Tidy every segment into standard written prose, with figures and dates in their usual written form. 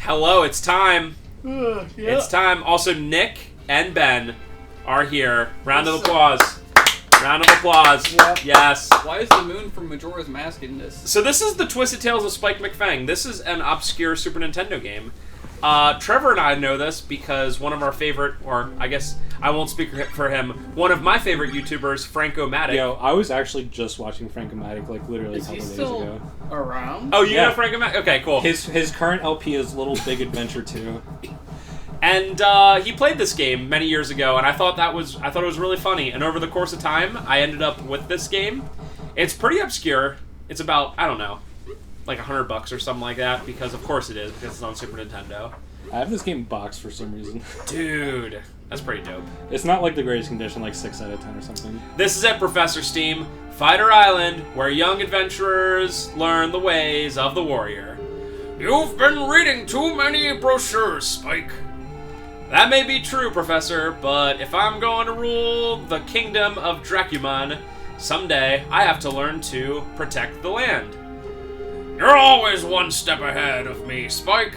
Hello, it's time. Yep. It's time. Also, Nick and Ben are here. Round of applause. Round of applause. Yep. Yes. Why is the moon from Majora's Mask in this? So this is the Twisted Tales of Spike McFang. This is an obscure Super Nintendo game. Trevor and I know this because one of our favorite, or I guess I won't speak for him, one of my favorite YouTubers, Franco-Matic. Yo, I was actually just watching Franco-Matic like literally a couple days ago. Around? Oh, you Yeah. know Franco-Matic? Okay, cool. His current LP is Little Big Adventure 2. And he played this game many years ago, and I thought it was really funny. And over the course of time, I ended up with this game. It's pretty obscure. It's about, I don't know, like $100 or something like that, because of course it is, because it's on Super Nintendo. I have this game boxed for some reason. Dude, that's pretty dope. It's not like the greatest condition, like 6 out of 10 or something. This is at Professor Steam, Fighter Island, where young adventurers learn the ways of the warrior. You've been reading too many brochures, Spike. That may be true, Professor, but if I'm going to rule the kingdom of Dracumon, someday I have to learn to protect the land. You're always one step ahead of me, Spike.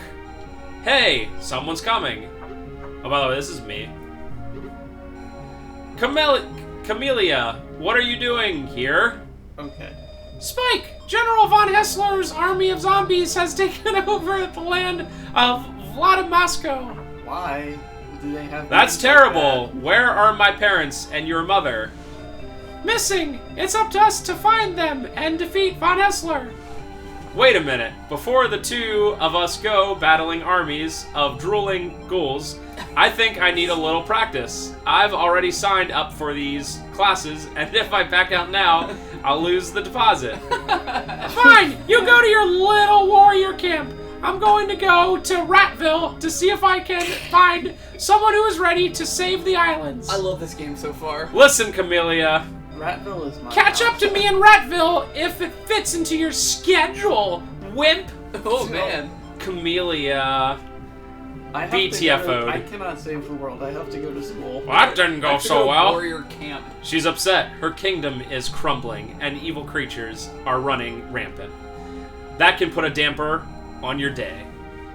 Hey, someone's coming. Oh, by the way, this is me. Camellia, what are you doing here? Okay. Spike, General von Hessler's army of zombies has taken over the land of Vladimosco. Why do they have... That's names terrible. like Where are my parents and your mother? Missing. It's up to us to find them and defeat von Hessler. Wait a minute. Before the two of us go battling armies of drooling ghouls, I think I need a little practice. I've already signed up for these classes, and if I back out now, I'll lose the deposit. Fine, you go to your little warrior camp. I'm going to go to Ratville to see if I can find someone who is ready to save the islands. I love this game so far. Listen, Camellia. Ratville is my Catch house. up to me in Ratville if it fits into your schedule, wimp. Oh man. Camellia. I have to BTFO'd. go- I cannot save the world. I have to go to school. Well, that didn't I go have to so go well. Warrior camp. She's upset. Her kingdom is crumbling, and evil creatures are running rampant. That can put a damper on your day.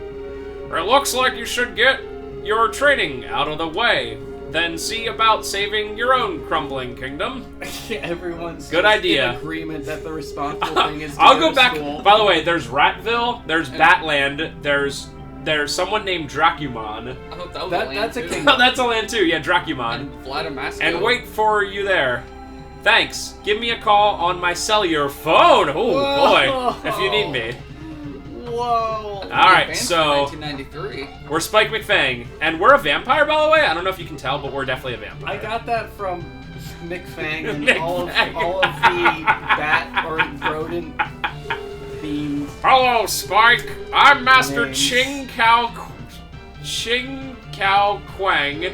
It looks like you should get your training out of the way. Then see about saving your own crumbling kingdom. Everyone's Good just idea. in agreement that the responsible thing is to I'll go go back. to school. By the way, there's Ratville, there's Batland, there's someone named Dracumon. I thought that was That- a land that's a too. king. Oh, that's a land too. Yeah, Dracumon. And Vladimosco. And wait for you there. Thanks. Give me a call on my cellular phone. Oh boy, if you need me. Whoa. All right, Advanced so 1993. we're Spike McFang, and we're a vampire, by the way. I don't know if you can tell, but we're definitely a vampire. I got that from McFang and McFang. all of the bat or rodent themed. Hello, Spike. I'm Master Names. Ching Kao Quang.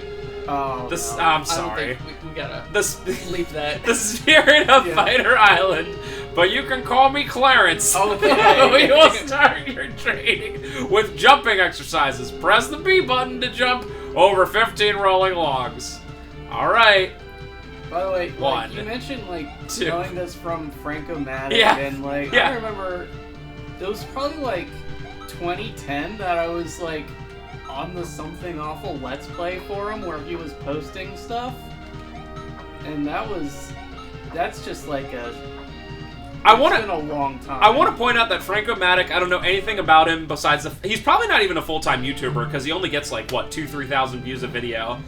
Oh, This, no. I'm I sorry. don't think we gotta The leave that. the spirit of Yeah. Fighter Island, but you can call me Clarence. Okay. We will start your training with jumping exercises. Press the B button to jump over 15 rolling logs. All right. By the way, One. like, you mentioned like Two. knowing this from Franco-Matic, Yeah. and like Yeah. I remember it was probably like 2010 that I was like on the Something Awful Let's Play forum where he was posting stuff, and that's just like it's been a long time. I want to point out that Franco-Matic, I don't know anything about him besides he's probably not even a full-time YouTuber because he only gets like, what, 3,000 views a video.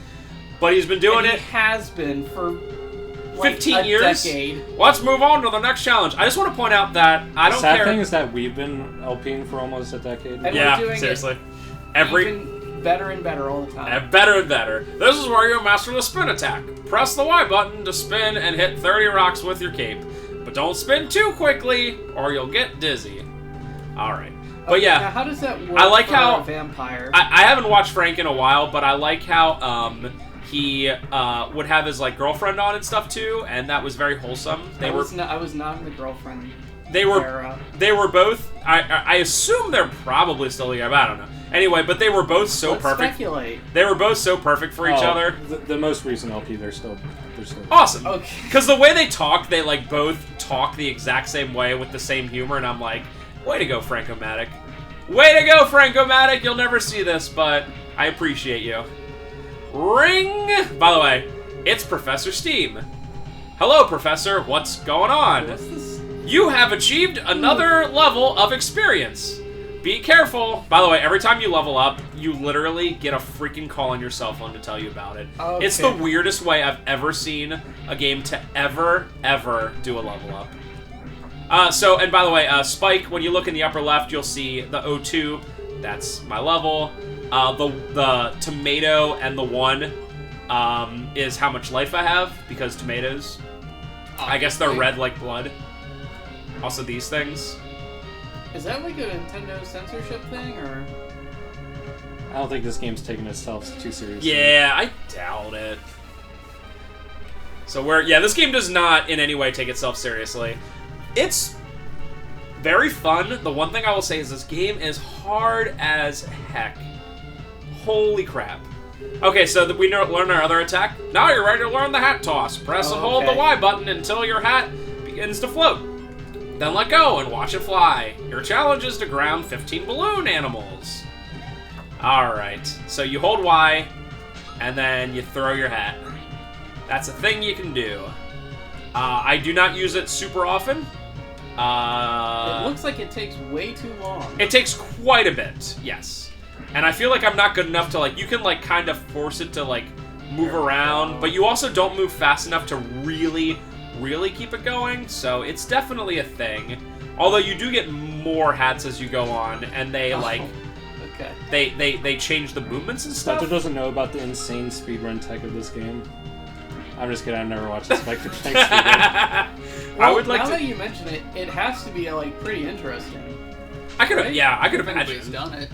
But he's been doing And it. He has been for like 15 a years? decade. Let's move on to the next challenge. I just want to point out that I don't Sad care. thing is that we've been LPing for almost a decade. And Yeah, we're doing seriously. it even better and better all the time. And better and better. This is where you master the spin attack. Press the Y button to spin and hit 30 rocks with your cape. But don't spin too quickly, or you'll get dizzy. Alright. But yeah. Now, how does that work I like for how- a vampire? I haven't watched Frank in a while, but I like how he would have his like girlfriend on and stuff too, and that was very wholesome. I was not in the girlfriend They were era. they were both. I assume they're probably still together. But I don't know. Anyway, but they were both so Let's perfect. speculate. They were both so perfect for each other. The most recent LP, they're still Awesome. Okay. Because the way they talk, they like both talk the exact same way with the same humor, and I'm like, way to go, Franco-Matic. Way to go, Franco-Matic. You'll never see this, but I appreciate you. Ring! By the way, it's Professor Steam. Hello, Professor. What's going on? What's this? You have achieved another level of experience. Be careful. By the way, every time you level up, you literally get a freaking call on your cell phone to tell you about it. Okay. It's the weirdest way I've ever seen a game to ever do a level up. And by the way, Spike, when you look in the upper left, you'll see the O2. That's my level. The tomato and the 1 is how much life I have, because tomatoes, I guess they're red like blood. Also these things. Is that like a Nintendo censorship thing, or? I don't think this game's taking itself too seriously. Yeah, I doubt it. So this game does not in any way take itself seriously. It's very fun. The one thing I will say is this game is hard as heck. Holy crap. Okay, so we learn our other attack. Now you're ready to learn the hat toss. Press and hold the Y button until your hat begins to float. Then let go and watch it fly. Your challenge is to ground 15 balloon animals. Alright, so you hold Y, and then you throw your hat. That's a thing you can do. I do not use it super often. It looks like it takes way too long. It takes quite a bit, yes. And I feel like I'm not good enough to, you can, kind of force it to, move around, but you also don't move fast enough to really keep it going, so it's definitely a thing. Although you do get more hats as you go on, and they, okay. they change the movements and stuff. Spencer doesn't know about the insane speedrun tech of this game. I'm just kidding, I've never watched a Spike McFang speedrun. Well, I would like now to... that you mention it, it has to be, pretty interesting. I could have, right? I could Everybody's imagine. done it.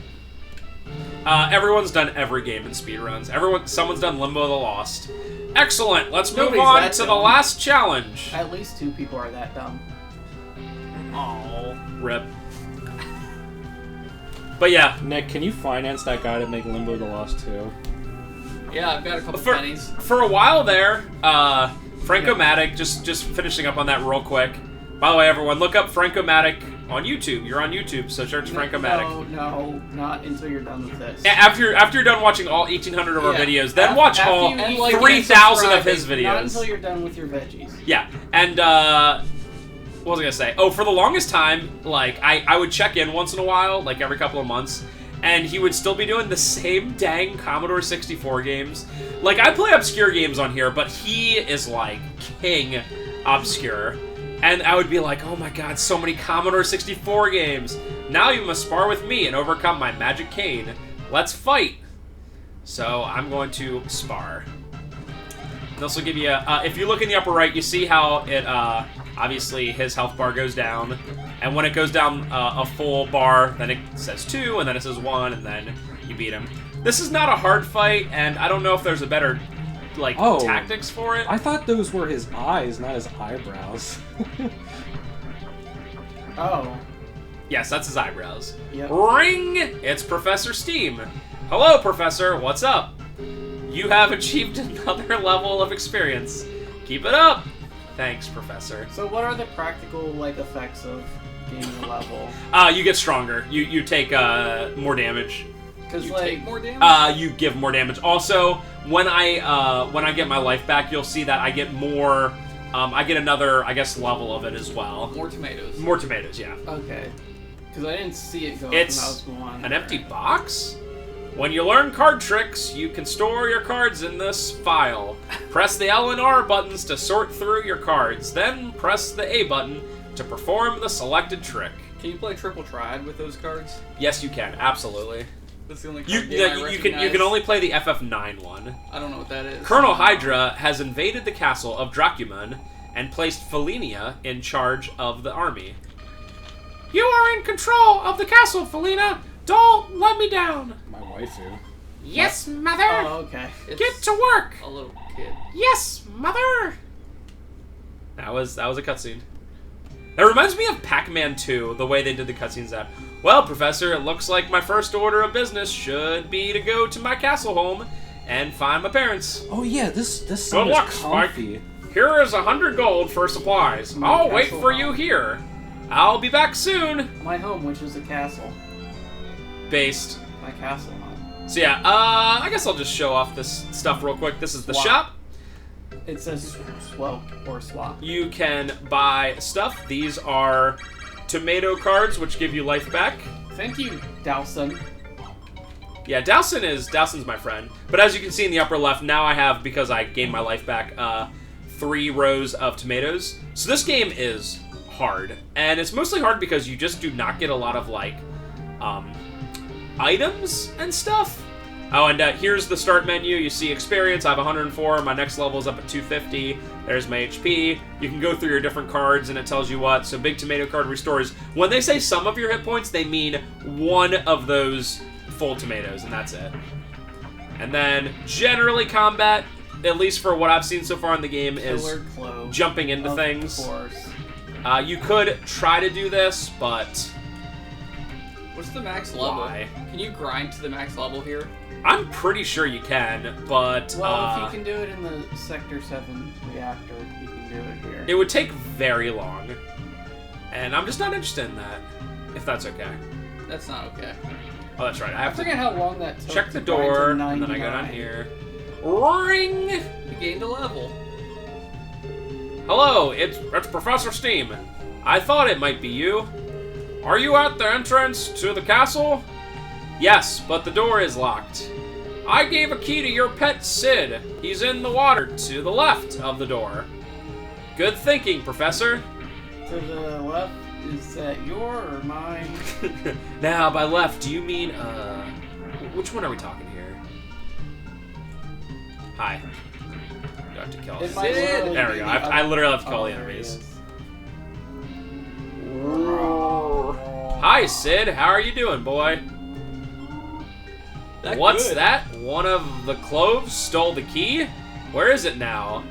Everyone's done every game in speedruns. Someone's done Limbo the Lost. Excellent. Let's move Nobody's on that to the dumb. last challenge. At least 2 people are that dumb. Oh, rip. But yeah, Nick, can you finance that guy to make Limbo the Lost 2? Yeah, I've got a couple for, pennies. for a while there, Franco-Matic, just finishing up on that real quick. By the way, everyone, look up Franco-Matic on YouTube. You're on YouTube, so search Franco-Matic. No, not until you're done with this. After you're done watching all 1,800 of our videos, then watch After all you eat, like, 3,000 of subscribing, his videos. Not until you're done with your veggies. Yeah, and what was I gonna say? Oh, for the longest time, I would check in once in a while, every couple of months, and he would still be doing the same dang Commodore 64 games. I play obscure games on here, but he is king obscure. And I would be like, oh my god, so many Commodore 64 games. Now you must spar with me and overcome my magic cane. Let's fight. So I'm going to spar. This will give you, if you look in the upper right, you see how it, obviously his health bar goes down. And when it goes down a full bar, then it says 2, and then it says 1, and then you beat him. This is not a hard fight, and I don't know if there's a better, tactics for it. I thought those were his eyes, not his eyebrows. Oh. Yes, that's his eyebrows. Yep. Ring! It's Professor Steam. Hello, Professor. What's up? You have achieved another level of experience. Keep it up. Thanks, Professor. So what are the practical, effects of gaining a level? You get stronger. You take more damage. Because, You take more damage? You give more damage. Also, when I get my life back, you'll see that I get more. I get another, I guess, level of it as well. More tomatoes. More tomatoes, yeah. Okay. Because I didn't see it go It's when I was going. an empty box. When you learn card tricks, you can store your cards in this file. Press the L and R buttons to sort through your cards. Then press the A button to perform the selected trick. Can you play triple triad with those cards? Yes, you can. Absolutely. That's the only card You game I you recognize. can only play the FF9 one. I don't know what that is. Colonel Hydra has invaded the castle of Dracuman and placed Felina in charge of the army. You are in control of the castle, Felina. Don't let me down. My waifu. Yes, mother. Oh, okay. It's Get to work. a little kid. Yes, mother. That was a cutscene. That reminds me of Pac-Man 2, the way they did the cutscenes. That, well, Professor, it looks like my first order of business should be to go to my castle home and find my parents. Oh yeah, this Good sound luck, is Spike. comfy. Here is 100 gold for supplies. My I'll wait castle for home. you here. I'll be back soon. My home, which is a castle. based. My castle home. So yeah, I guess I'll just show off this stuff real quick. This is the shop. It says swap or swap. You can buy stuff. These are tomato cards, which give you life back. Thank you, Dowson. Yeah, Dowson's my friend. But as you can see in the upper left, now I have, because I gained my life back, 3 rows of tomatoes. So this game is hard. And it's mostly hard because you just do not get a lot of, like, items and stuff. Oh, and here's the start menu. You see experience. I have 104. My next level is up at 250. There's my HP. You can go through your different cards, and it tells you what. So big tomato card restores. When they say some of your hit points, they mean one of those full tomatoes, and that's it. And then generally combat, at least for what I've seen so far in the game, is jumping into things. Of course. You could try to do this, but what's the max level? Why? Can you grind to the max level here? I'm pretty sure you can, but well, if you can do it in the Sector 7 reactor, you can do it here. It would take very long, and I'm just not interested in that. If that's okay. That's not okay. Oh, that's right. I have forget how long that took. Check the door, and then I go down here. Ring! You gained a level. Hello, it's Professor Steam. I thought it might be you. Are you at the entrance to the castle? Yes, but the door is locked. I gave a key to your pet Sid. He's in the water to the left of the door. Good thinking, Professor. To the left? Is that your or mine? Now, by left, do you mean, which one are we talking here? Hi. You have to kill It Sid. might literally There we be go. the I literally have to kill the there he enemies. is. Hi, Sid. How are you doing, boy? What's that? One of the cloves stole the key? Where is it now?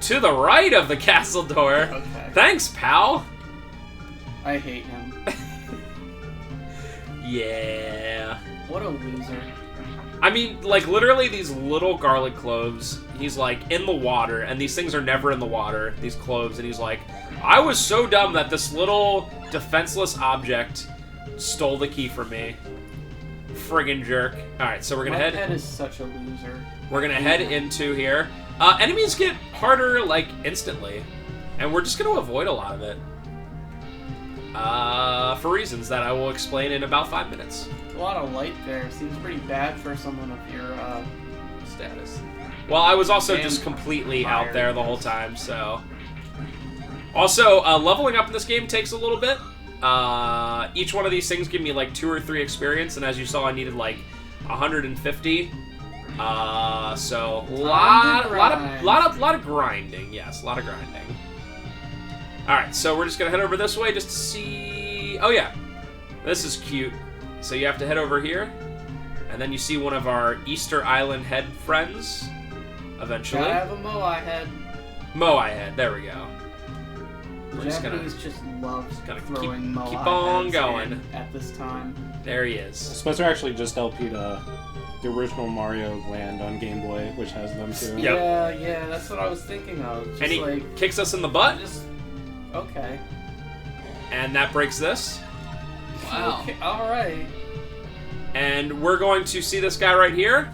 To the right of the castle door. Okay. Thanks, pal. I hate him. Yeah. What a loser. I mean, like, literally these little garlic cloves, he's, like, in the water, and these things are never in the water, these cloves, and he's like, I was so dumb that this little defenseless object stole the key from me. Friggin' jerk. Alright, so we're gonna head... My pet is such a loser. We're gonna head into here. Enemies get harder, like, instantly. And we're just gonna avoid a lot of it. For reasons that I will explain in about 5 minutes. A lot of light there. Seems pretty bad for someone of your status. Well, I was also And just completely fire, out there the whole yes. time, so... Also, leveling up in this game takes a little bit. Each one of these things give me, like, 2 or 3 experience, and as you saw, I needed, like, 150. So, lot of grinding. Yes, a lot of grinding. Alright, so we're just gonna head over this way just to see... Oh, yeah. This is cute. So you have to head over here, and then you see one of our Easter Island head friends, eventually. I have a Moai head. Moai head, there we go. The We're just Japanese just loves throwing Moai keep on heads going. in at this time. There he is. Spencer actually just LP'd the original Mario Land on Game Boy, which has them too. Yep. Yeah, that's what I was thinking of. Just And he like, kicks us in the butt, just okay. and that breaks this. Wow. Okay, all right. And we're going to see this guy right here.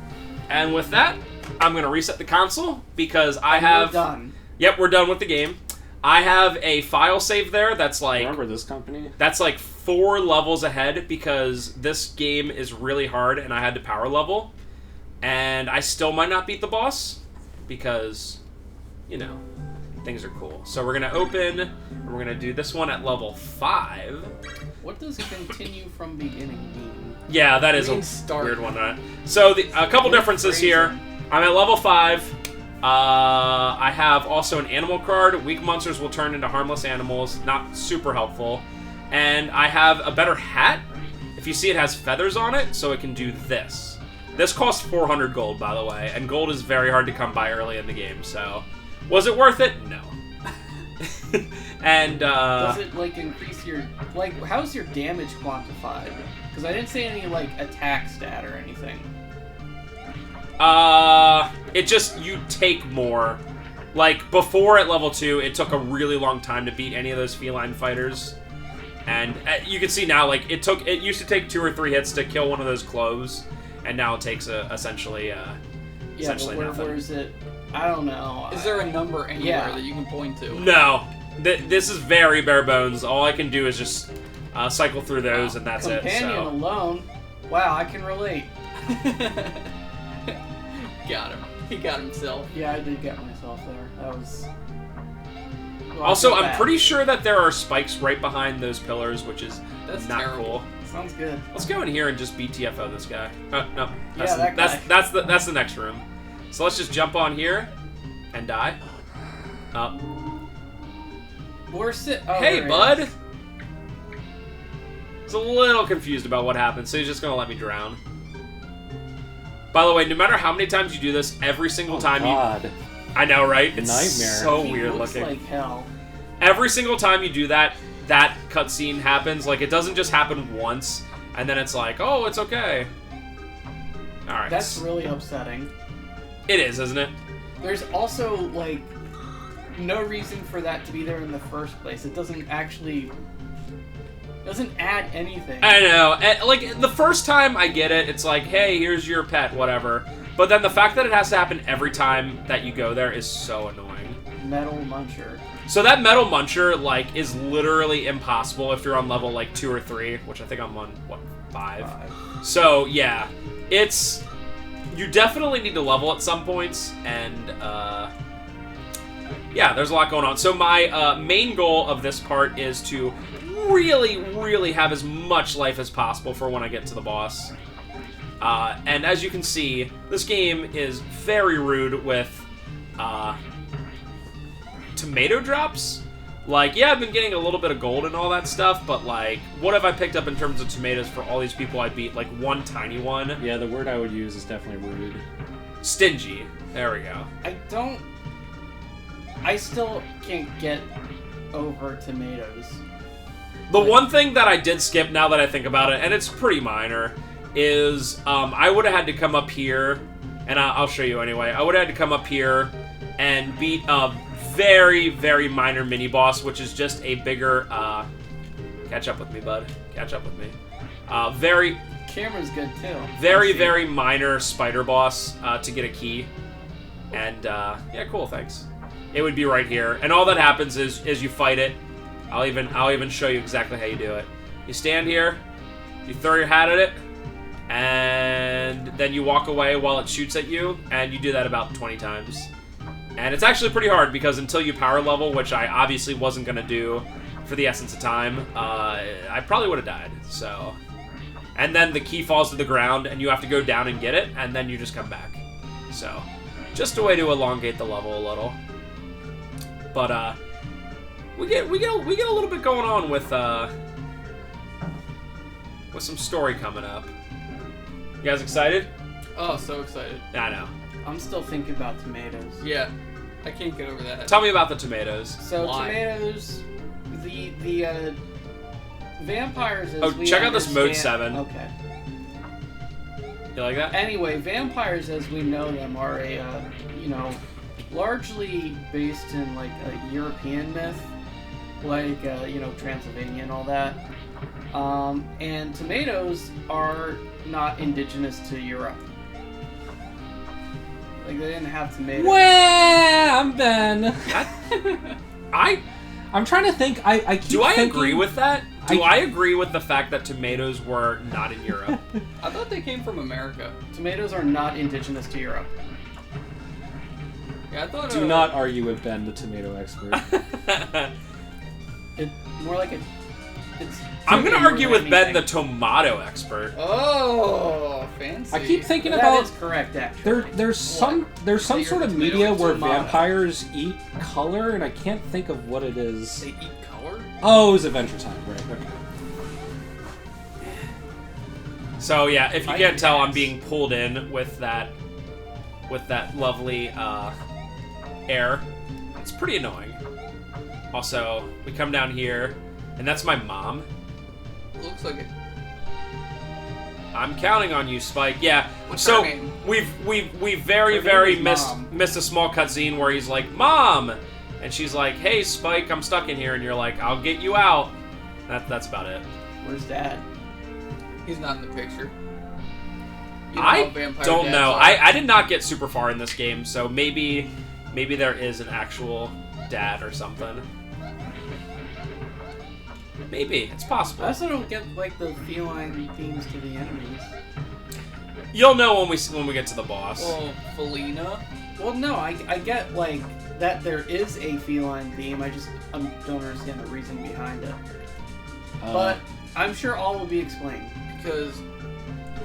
And with that, I'm going to reset the console because I have... We're done. Yep, we're done with the game. I have a file save there that's like... Remember this company? That's like 4 levels ahead because this game is really hard and I had to power level. And I still might not beat the boss because, you know, things are cool. So we're going to open, and we're going to do this one at level 5. What does continue from beginning mean? Yeah, that is a start. weird one. So a couple differences here. I'm at level 5. I have also an animal card. Weak monsters will turn into harmless animals. Not super helpful. And I have a better hat. If you see, it has feathers on it, so it can do this. This costs 400 gold, by the way, and gold is very hard to come by early in the game, so... Was it worth it? No. And, Does it, like, increase your... Like, how's your damage quantified? Because I didn't see any, like, attack stat or anything. It just, you take more. Like, before at level 2, it took a really long time to beat any of those feline fighters. And you can see now, like, it used to take 2 or 3 hits to kill one of those cloves, and now it takes essentially but where is it? I don't know. Is there a number anywhere Yeah. that you can point to? No. This is very bare bones. All I can do is just cycle through those, and that's Companion it. So. alone. Wow, I can relate. Got him. He got himself. Yeah, I did get myself there. That was. Well, Also, not I'm bad. pretty sure that there are spikes right behind those pillars, which is That's not terrible. cool. Sounds good. Let's go in here and just BTFO this guy. No, Yeah, that guy. that's the next room. So let's just jump on here and die. We're Oh, Hey, there he bud. is. He's a little confused about what happened, so he's just gonna let me drown. By the way, no matter how many times you do this, every single time God. I know, right? It's Nightmare. so He weird looks looking. like hell. Every single time you do that cutscene happens. Like, it doesn't just happen once, and then it's like, oh, it's okay. Alright. That's really upsetting. It is, isn't it? There's also, like, no reason for that to be there in the first place. It doesn't add anything. I know. And, like, the first time I get it, it's like, hey, here's your pet, whatever. But then the fact that it has to happen every time that you go there is so annoying. Metal Muncher. So that Metal Muncher, like, is literally impossible if you're on level, like, 2 or 3, which I think I'm on, what, 5? So, yeah. You definitely need to level at some points, and, yeah, there's a lot going on. So my main goal of this part is to really, really have as much life as possible for when I get to the boss. And as you can see, this game is very rude with tomato drops. Like, yeah, I've been getting a little bit of gold and all that stuff, but, like, what have I picked up in terms of tomatoes for all these people I beat? Like, one tiny one. Yeah, the word I would use is definitely rude. Stingy. There we go. I still can't get over tomatoes. The one thing that I did skip, now that I think about it, and it's pretty minor, is I would have had to come up here, and I'll show you anyway. I would have had to come up here and beat a very, very minor mini-boss, which is just a bigger... catch up with me, bud. Catch up with me. Camera's good, too. Very minor spider boss to get a key. And, yeah, cool, thanks. It would be right here. And all that happens is you fight it. I'll even show you exactly how you do it. You stand here, you throw your hat at it, and then you walk away while it shoots at you, and you do that about 20 times. And it's actually pretty hard, because until you power level, which I obviously wasn't going to do for the essence of time, I probably would have died, so... And then the key falls to the ground, and you have to go down and get it, and then you just come back. So, just a way to elongate the level a little. But, we get a little bit going on with some story coming up. You guys excited? Oh, so excited. I know. I'm still thinking about tomatoes. Yeah. I can't get over that. Tell me about the tomatoes. So Why? tomatoes, the vampires. As Oh, we check out this mode understand- 7. Okay. You like that? Anyway, vampires, as we know them, are a largely based in like a European myth, like Transylvania and all that. And tomatoes are not indigenous to Europe. Like, they didn't have tomatoes. Well, I'm Ben. I'm trying to think. I keep Do I thinking, agree with that? Do I agree with the fact that tomatoes were not in Europe? I thought they came from America. Tomatoes are not indigenous to Europe. Yeah, I thought. Do not argue with Ben, the tomato expert. It's more like a. It's. I'm gonna more argue than with Ben, the anything. tomato expert. Oh, fancy. I keep thinking That about is correct, actually. there's some So sort of your media tomato where tomato. vampires eat color, and I can't think of what it is. They eat color? Oh, it was Adventure Time, right? Okay. So yeah, if you I can't tell, I'm guess. being pulled in with that lovely air. It's pretty annoying. Also, we come down here, and that's my mom. Looks like it. I'm counting on you, Spike. Yeah. What's So her name? we've very Her name is missed Mom. a small cutscene where he's like, "Mom," and she's like, "Hey, Spike, I'm stuck in here," and you're like, "I'll get you out." That's about it. Where's Dad? He's not in the picture. You know I how vampire don't dads know. are. I did not get super far in this game, so maybe there is an actual dad or something. Maybe it's possible. I also don't get like the feline themes to the enemies. You'll know when we get to the boss. Well, Felina. Well, no, I get like that there is a feline theme. I just don't understand the reason behind it. But I'm sure all will be explained. Because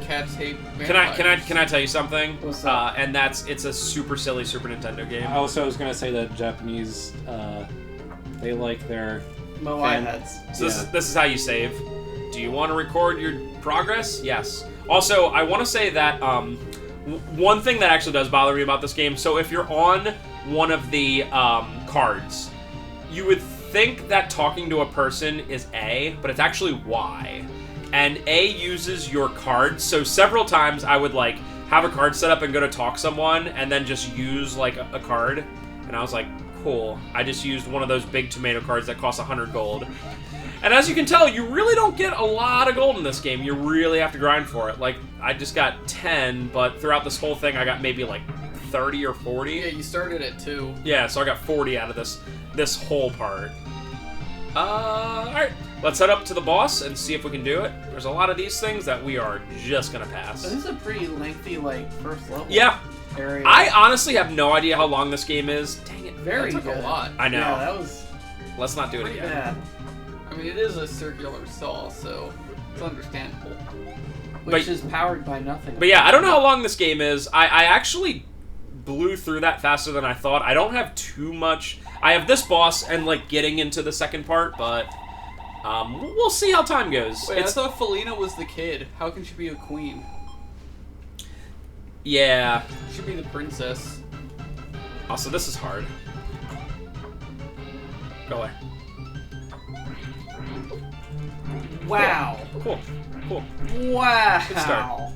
cats hate vampires. Can I tell you something? What's up? And it's a super silly Super Nintendo game. Also, I was gonna say that Japanese, they like their Moai heads. So this is how you save. Do you want to record your progress? Yes. Also, I want to say that one thing that actually does bother me about this game. So if you're on one of the cards, you would think that talking to a person is A, but it's actually Y. And A uses your cards. So several times I would like have a card set up and go to talk someone, and then just use like a card. And I was like, cool. I just used one of those big tomato cards that cost 100 gold. And as you can tell, you really don't get a lot of gold in this game. You really have to grind for it. Like, I just got 10, but throughout this whole thing, I got maybe like 30 or 40. Yeah, you started at 2. Yeah, so I got 40 out of this whole part. Alright. Let's head up to the boss and see if we can do it. There's a lot of these things that we are just gonna pass. This is a pretty lengthy, like, first level area. I honestly have no idea how long this game is. Dang it. Very That took good. a lot. I know. Yeah, that was Let's not do it pretty again. bad. I mean, it is a circular saw, so it's understandable. Which But- is powered by nothing. But yeah, I don't know how long this game is. I actually blew through that faster than I thought. I don't have too much. I have this boss and like getting into the second part, but we'll see how time goes. Wait, I thought Felina was the kid. How can she be a queen? Yeah. She should be the princess. Also, this is hard. Go away. Wow. Cool. Cool. Wow. Good start.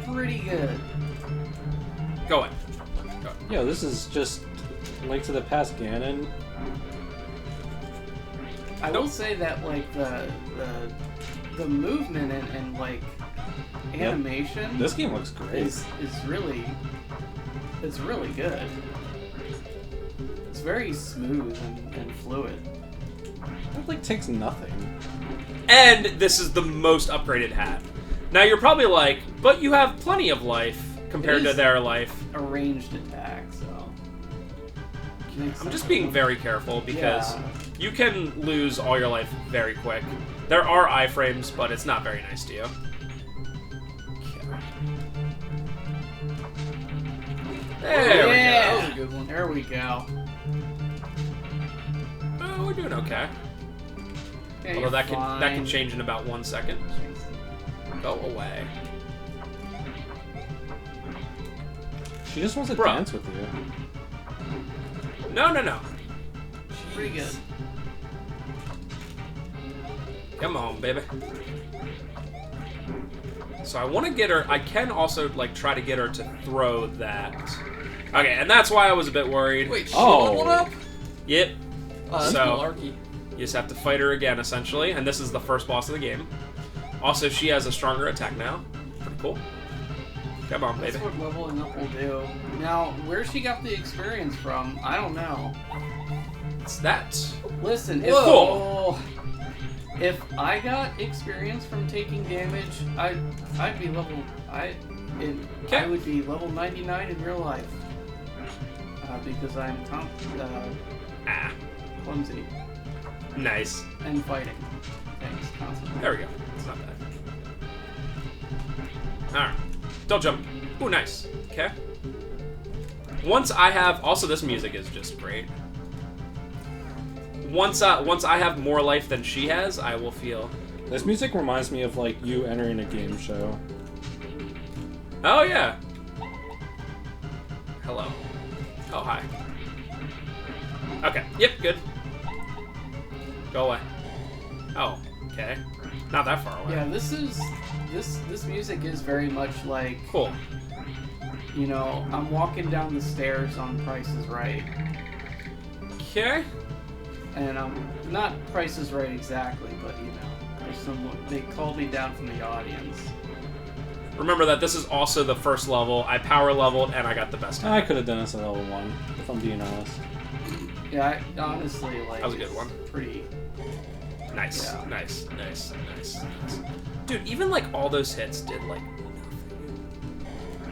Pretty good. Go away. Yo, this is just Link to the Past Ganon. I will say that like the movement and like animation This game looks great. is really good. It's very smooth and fluid. That like takes nothing. And this is the most upgraded hat. Now you're probably like, but you have plenty of life compared It to is their life. A ranged attack, so I'm just being very careful because Yeah. you can lose all your life very quick. There are iframes, but it's not very nice to you. There we Yeah. That was a good one. There we go. go. Oh, we're doing okay. Yeah, Although you're that can fine. change in about 1 second. Go away. She just wants to Bruh. dance with you. No, no, no. Pretty good. Come on, baby. So I want to get her. I can also like try to get her to throw that. Okay, and that's why I was a bit worried. Wait, she Oh. leveled up? Yep. Oh, that's So- malarkey. You just have to fight her again, essentially, and this is the first boss of the game. Also, she has a stronger attack now. Pretty cool. Come on, That's baby. what leveling up will do. Now, where she got the experience from, I don't know. It's that. Listen, Whoa. if I got experience from taking damage, I'd be level I would be level 99 in real life. Because I'm Ah, clumsy nice. and fighting things constantly. There we go. It's not bad. Alright. Don't jump. Ooh, nice. Okay. Once I have... Also, this music is just great. Once I have more life than she has, I will feel... This music reminds me of like you entering a game show. Oh, yeah. Hello. Oh, hi. Okay. Yep, good. Go away. Oh, okay. Not that far away. Yeah, this music is very much like, Cool. you know, I'm walking down the stairs on Price is Right. Okay. And not Price is Right exactly, but you know, they called me down from the audience. Remember that this is also the first level. I power leveled and I got the best. I could have done this at level 1, if I'm being honest. Yeah, I honestly like. That was a good one. Pretty. Nice, Yeah. nice. Dude, even like all those hits did like nothing.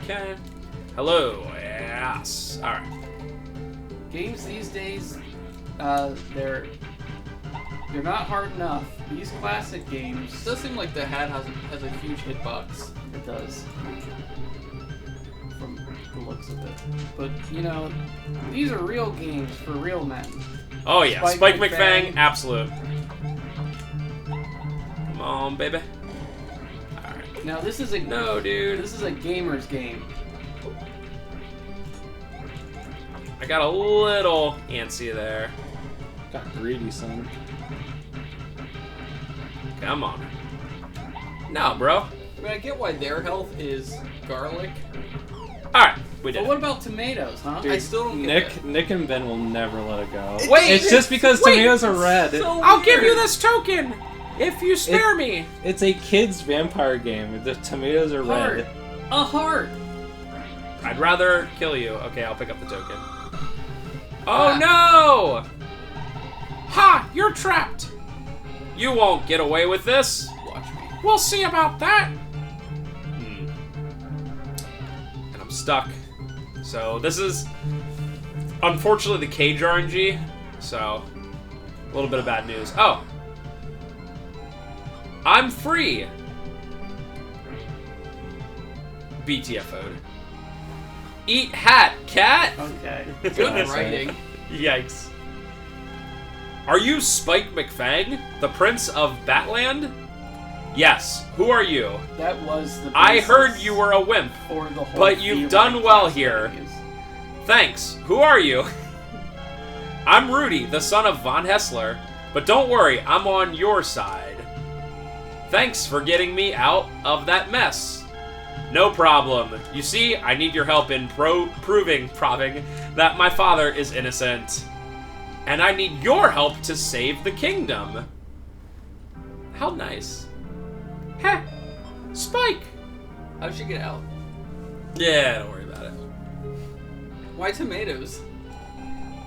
Okay. Hello. Yes. All right. Games these days, they're not hard enough. These classic games. It does seem like the hat has a huge hitbox. It does. From the looks of it. But, you know, these are real games for real men. Oh yeah, Spike Spike McFang, absolute. Come on, baby. Alright. Now, this is a... No, dude. This is a gamer's game. I got a little antsy there. Got greedy, son. Come on. No, bro. I mean, I get why their health is garlic. Alright, we did But it. what about tomatoes, huh? I still don't get that. Nick and Ben will never let it go. Wait, it's just because wait, tomatoes are red. So I'll give you weird. this token if you spare me. It's a kid's vampire game. The tomatoes are Heart. red. A heart. I'd rather kill you. Okay, I'll pick up the token. Oh no! Ha! You're trapped! You won't get away with this. Watch me. We'll see about that. And I'm stuck. So this is unfortunately the cage RNG. So a little bit of bad news. Oh. I'm free. BTFO'd. Eat hat, cat. Okay. Good writing. Yikes. Are you Spike McFang, the Prince of Batland? Yes. Who are you? That was the I basis heard you were a wimp. for the whole but you've theory done well class here. values. Thanks. Who are you? I'm Rudy, the son of Von Hessler. But don't worry, I'm on your side. Thanks for getting me out of that mess. No problem. You see, I need your help in proving that my father is innocent. And I need your help to save the kingdom. How nice. Heh. Spike. How'd she get out? Yeah, don't worry about it. Why tomatoes?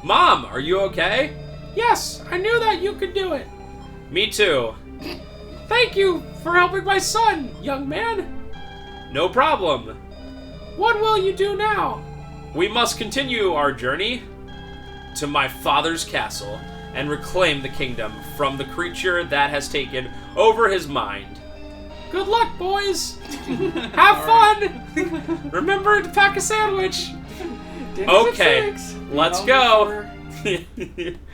Mom, are you okay? Yes, I knew that you could do it. Me too. Thank you for helping my son, young man. No problem. What will you do now? We must continue our journey to my father's castle and reclaim the kingdom from the creature that has taken over his mind. Good luck, boys. Have fun. Remember to pack a sandwich. Dinner's at Okay, 6. let's You go. know,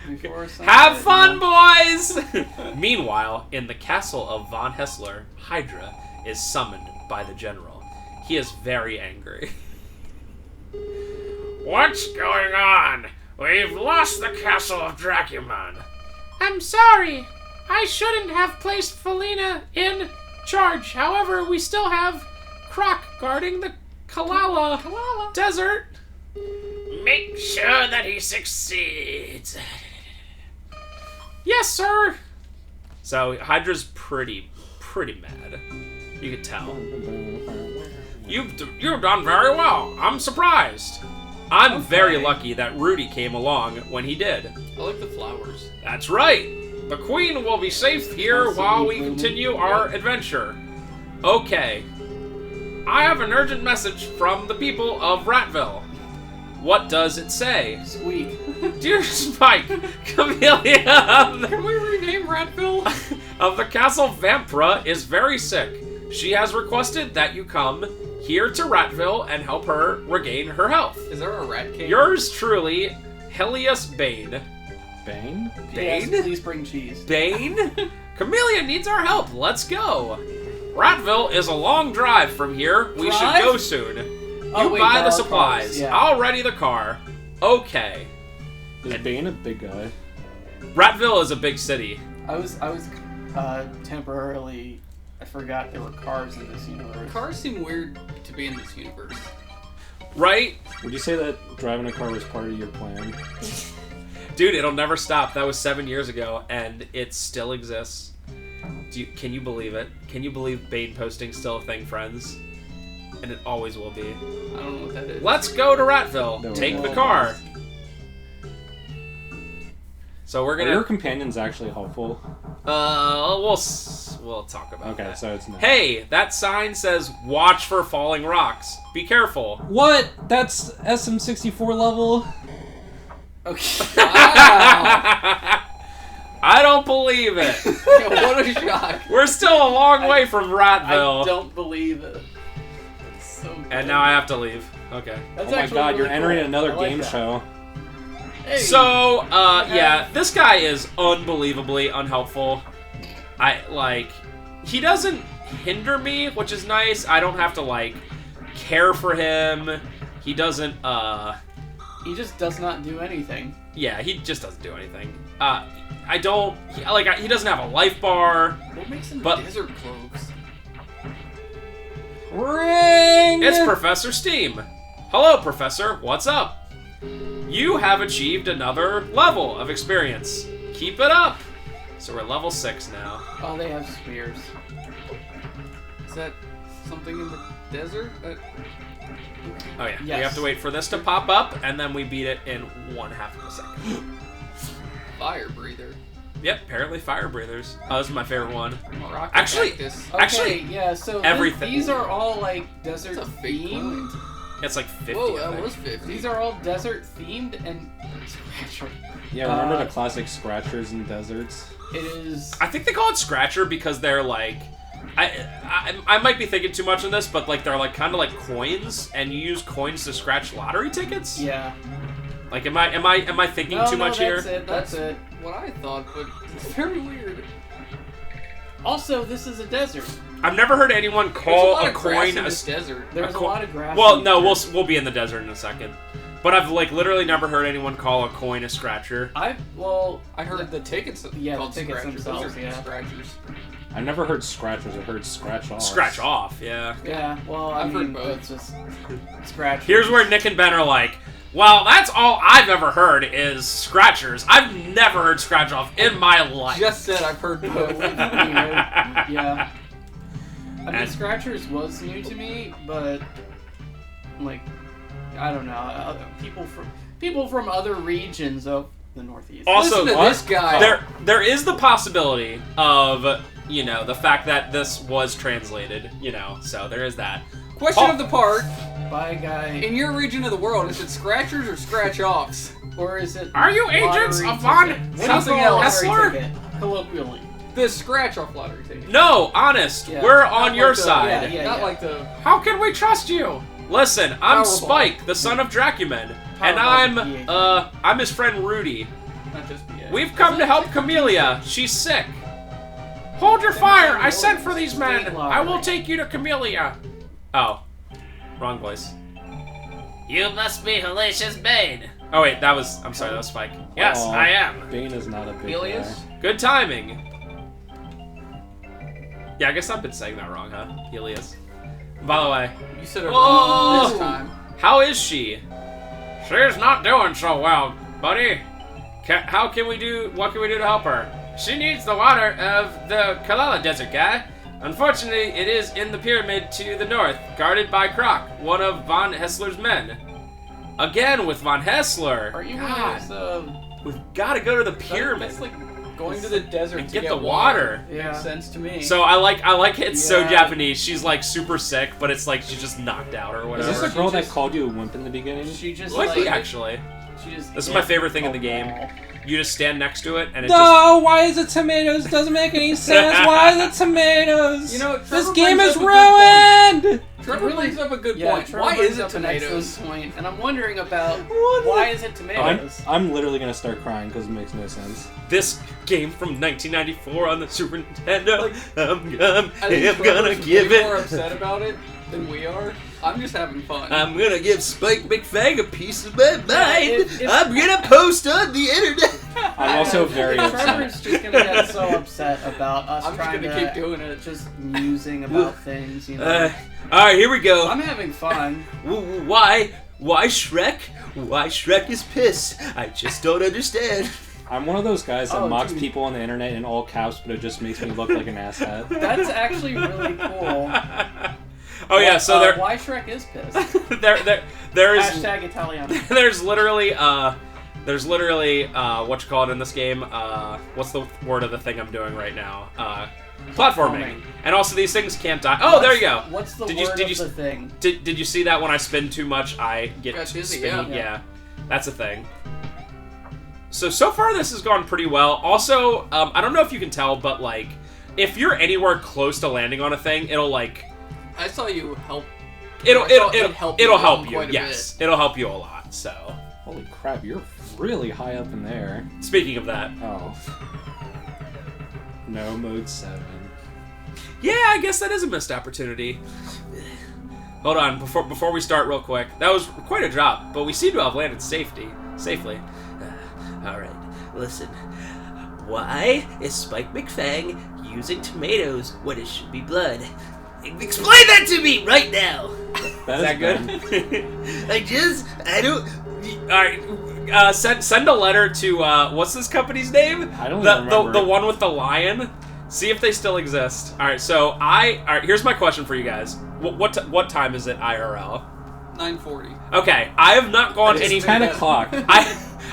before sunset, Have fun, you know. boys! Meanwhile, in the castle of Von Hessler, Hydra is summoned by the general. He is very angry. What's going on? We've lost the castle of Dracumon. I'm sorry. I shouldn't have placed Felina in charge. However, we still have Croc guarding the Kalala Desert. Make sure that he succeeds. Yes, sir. So Hydra's pretty mad. You could tell. You've done very well. I'm surprised. I'm very lucky that Rudy came along when he did. I like the flowers. That's right. The queen will be safe here while we continue our adventure. Okay. I have an urgent message from the people of Ratville. What does it say? Squeak. Dear Spike, Camellia Can we rename Ratville? of the Castle Vampra is very sick. She has requested that you come here to Ratville and help her regain her health. Is there a rat cave? Yours truly, Helios Bane. Bane? Yes, Bane? please bring cheese. Bane? Camellia needs our help. Let's go. Ratville is a long drive from here. We should Drive? go soon. Oh, You wait, buy there the are supplies. cars, yeah. I'll ready the car. Okay. Is Bane a big guy? Ratville is a big city. I was temporarily. I forgot there were cars in this universe. Cars seem weird to be in this universe. Right? Would you say that driving a car was part of your plan? Dude, it'll never stop. That was 7 years ago, and it still exists. Can you believe it? Can you believe Bane posting's still a thing, friends? And it always will be. I don't know what that is. Let's go to Ratville. No, Take the no. car. So we're Are your gonna. companions actually helpful? We'll talk about Okay, that. so it's not. Hey, that sign says "Watch for falling rocks." Be careful. What? That's SM64 level? Okay. Wow. I don't believe it. What a shock. We're still a long way from I Ratville. don't believe it. It's so good. And now I have to leave. Okay. That's Oh my actually god, really you're entering cool. another I like game that. show. Hey, So, yeah, this guy is unbelievably unhelpful. He doesn't hinder me, which is nice. I don't have to, care for him. He doesn't, he just does not do anything. yeah, he just doesn't do anything. He doesn't have a life bar. What makes him But- desert cloves? Ring! It's Professor Steam. Hello, Professor. What's up? You have achieved another level of experience. Keep it up. So we're level 6 now. Oh, they have spears. Is that something in the desert? Oh yeah, we Yes. have to wait for this to pop up, and then we beat it in 1/2 of a second. Fire breather. Yep, apparently fire breathers. Oh, this is my favorite one. Rocket Actually- cactus. Okay, Actually, yeah. So everything. these are all desert That's a fake themed. coin. It's like 50. Whoa, I that think. was 50. These are all desert themed and Yeah, remember Uh, the classic scratchers in deserts? it is. I think they call it Scratcher because they're I might be thinking too much on this, but they're kind of like coins, and you use coins to scratch lottery tickets. Yeah. Am I thinking No, too no, much that's here? it. That's it. What I thought, but it's very weird. Also, this is a desert. I've never heard anyone There's a call lot a of grass coin in a. this desert. There's a co- lot of grass. Well, in no, here. we'll be in the desert in a second. But I've literally never heard anyone call a coin a scratcher. I heard the tickets Yeah, called the tickets scratchers. themselves, Those are yeah. scratchers. I've never heard scratchers, I've heard scratch off. Scratch off, yeah. Yeah. Well, I've heard mean, both. it's just scratch. Here's where Nick and Ben are like, well, that's all I've ever heard is scratchers. I've never heard scratch off in my life. Just said I've heard both. Yeah. I mean, And- Scratchers was new to me, but I don't know. People from other regions of the Northeast. Also, Listen to what? this guy. there is the possibility of, the fact that this was translated, so there is that. Question of the part: By a guy, in your region of the world, is it scratchers or scratch offs? or is it? Are you agents lottery of Von ticket? What do you Something call a else. lottery Hessler? ticket, colloquially? The scratch off lottery ticket. No, honest, Yeah. we're Not on like your the- side. Yeah, Not yeah. like the. How can we trust you? Listen, I'm Powerball. Spike, the son of Dracumen, and Powerball's I'm his friend Rudy. Not just BA. We've come to help Camellia. She's sick. Hold your fire! I sent for these men. I will take you to Camellia. Oh, wrong voice. You must be Hellacious Bane. Oh wait, I'm sorry, that was Spike. Yes, Aw, I am. Bane is not a big Helios? guy. Good timing. Yeah, I guess I've been saying that wrong, huh? Helios. By the way, You said it Oh! wrong this time. how is she? She's not doing so well, buddy. What can we do to help her? She needs the water of the Kalala Desert, guy. Unfortunately, it is in the pyramid to the north, guarded by Croc, one of Von Hessler's men. Again with Von Hessler. Are you God, guys? we've got to go to the pyramid That's like going to the desert and to get the water. Yeah. Makes sense to me. So I like it's so Yeah. Japanese. She's super sick, but it's she's just knocked out or Is whatever. this the She girl that just- called you a wimp in the beginning? She just Might be, actually. She just. This is my hit favorite thing in a the game. wall. You just stand next to it and it just No, why is it tomatoes? Doesn't make any sense. Why is it tomatoes? You know, this Trevor game brings is up a good ruined. Trevor really- brings up a good Yeah, point. Trevor Why brings is it up an tomatoes? excellent point, and I'm wondering about What is why it? is it tomatoes? I'm literally gonna start crying because it makes no sense. this game from 1994 on the Super Nintendo. Like, I'm I think gonna Trevor's give way more it. upset about it than we are. I'm just having fun. I'm gonna give Spike McFang a piece of my mind. if- I'm gonna post on the internet. I'm also very upset. Trevor's just gonna get so upset about us I'm just trying gonna to keep doing it. just musing about things, you know. All right, here we go. I'm having fun. Why? Why Shrek? Why Shrek is pissed? I just don't understand. I'm one of those guys that Oh, mocks dude. people on the internet in all caps, but it just makes me look like an asshat. That's actually really cool. Oh yeah, so there, Why Shrek is pissed. there is Hashtag Italiano. there's literally what you call it in this game? What's the word of the thing I'm doing right now? Platforming. And also these things can't die. Oh, there you go. What's the Did word you, of the thing? Did you see that when I spin too much, I get Got dizzy, spinny? yeah. Yeah, that's a thing. So far this has gone pretty well. Also, I don't know if you can tell, but like, if you're anywhere close to landing on a thing, it'll like, I saw you help. it'll I saw it help you. quite a Yes, it'll help you a lot. So, Holy crap, you're really high up in there. speaking of that, Oh. No mode 7. yeah, I guess that is a missed opportunity. Hold on, before we start, real quick. That was quite a drop, but we seem to have landed safely. Alright, listen. Why is Spike McFang using tomatoes when it should be blood? Explain that to me right now! Is that good? I don't... Alright, send a letter to, what's this company's name? I don't even remember. The one with the lion? See if they still exist. Alright, so alright, here's my question for you guys. What time is it IRL? 9:40. Okay, I have not gone It's any... 10 o'clock.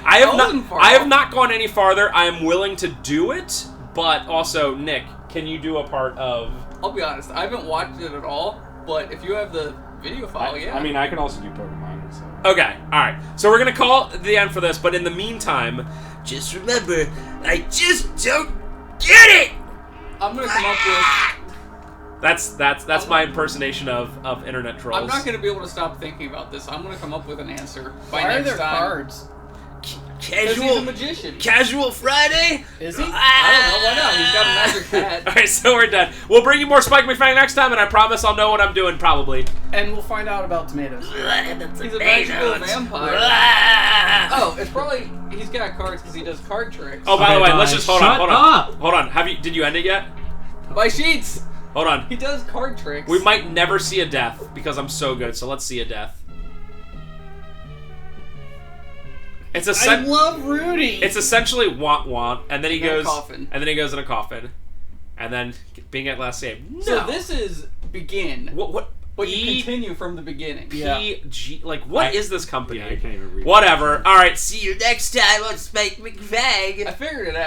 I wasn't far have off. not gone any farther. I am willing to do it, but also, Nick, can you do a part of... I'll be honest, I haven't watched it at all, but if you have the video file, yeah. I mean, I can also do Pokemon, so... Okay, alright. So we're gonna call the end for this, but in the meantime... Just remember, I just don't get it! I'm gonna come up with. That's my impersonation of internet trolls. I'm not gonna be able to stop thinking about this. I'm gonna come up with an answer by Why are next there time. cards? Because he's a magician. Casual Friday? Is he? I don't know, why not? He's got a magic hat. Alright, so we're done. We'll bring you more Spike McFang next time, and I promise I'll know what I'm doing, probably. And we'll find out about tomatoes. He's a magical vampire. Oh, it's probably he's got cards because he does card tricks. Oh, by the way, bye. let's just hold Shut on. up! Hold on. Did you end it yet? By sheets. Hold on. He does card tricks. We might never see a death because I'm so good. So let's see a death. It's I love Rudy. It's essentially want, and then he In a goes coffin. and then he goes in a coffin, and then being at last save. No. So this is begin, what? but you continue from the beginning. Yeah. PG. Like what is this company? Yeah, I can't even read. Whatever. All right. See you next time on Spike McFang. I figured it out.